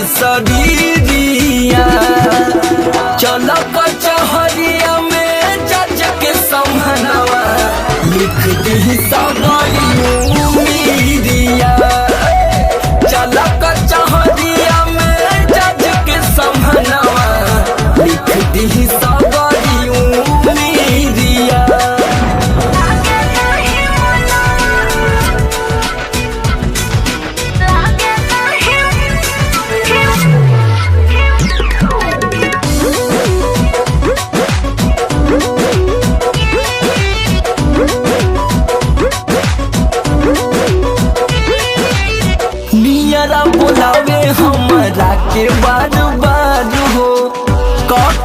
शरीरिया। चल कचहरिया में जज के समहनवा लिख दी सगरी उम्मीदिया। चल कचहरिया में जज के समहनवा लिख दी सगरी उम्मीदिया। नियरा बोलावे हमरा के बार बार हो,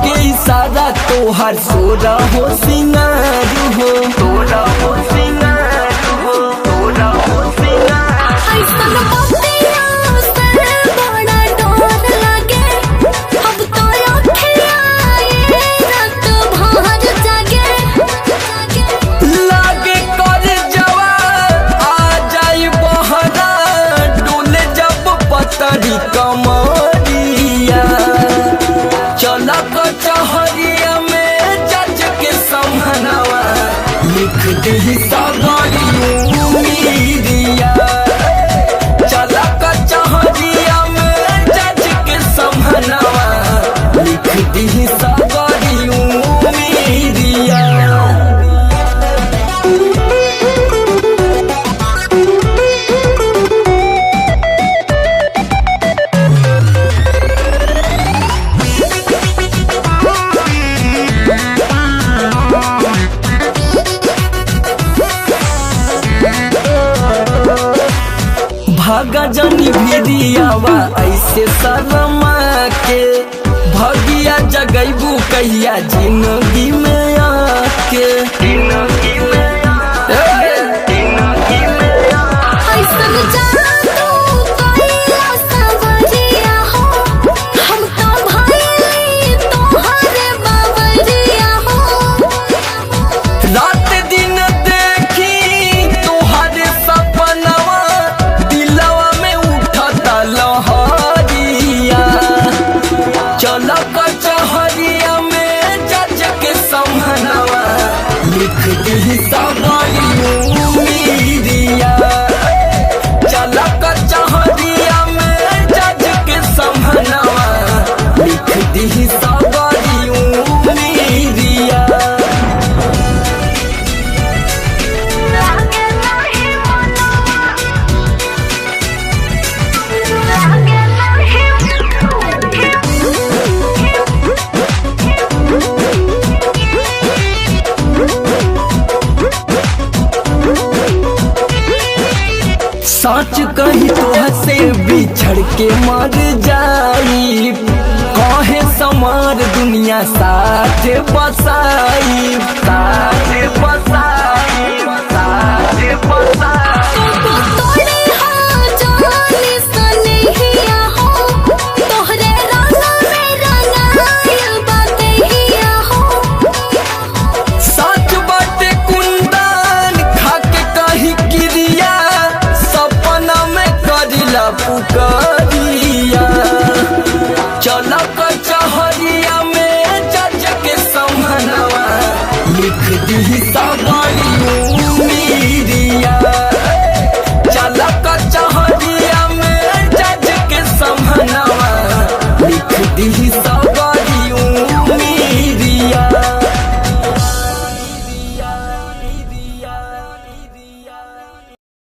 के इशारा तोहर सोरा हो सिंगार हो। तोरा हो सिंगार हो, तोरा हो सिंगार। ऐसन बतिया से बड़ा डर लागे, अब तो अखियाँ रात भर जागे। लागे कर जवा आ जाई बहरा, डोले जब पतरी कमरिया। चल कचहरिया में जज के समहनवा लिख दी सगरी उम्मीदिया। चल कचहरिया में जज के समहनवा लिख दी सगरी उम्मीदिया। भागा जनी भिरियावा ऐसे शर्मा के, भगिया जगैबू कहिया जिंदगी में आके। जिंदगी में ऐसन जादू कइला सवरिया हो, हम तो भइली तोहरे बावरिया हो। रात दिन देखी तोहरे सपनवा, दिलवा में उठता लहरिया। चल कचहरिया में जज के समहनवा लिख दी सगरी उम्मीदिया। चल कचहरिया में जज के समहनवा लिख दी सगरी उम्मीदिया। लागे नहीं मनवा, लागे सच कही तो से बिछड़ के मर जाई, कहे समार दुनिया साथ बसाई। साथ बसाई, साथ बसाई। तोड़े हो जानी सनहिया हो, तोहरे रंग में रंगाइल बतिया हो। सच बाटे कुंदन खाके कही क्रिया, सपना में करिला पुकारिया। चल कचहरिया में जज के समहनवा लिख दी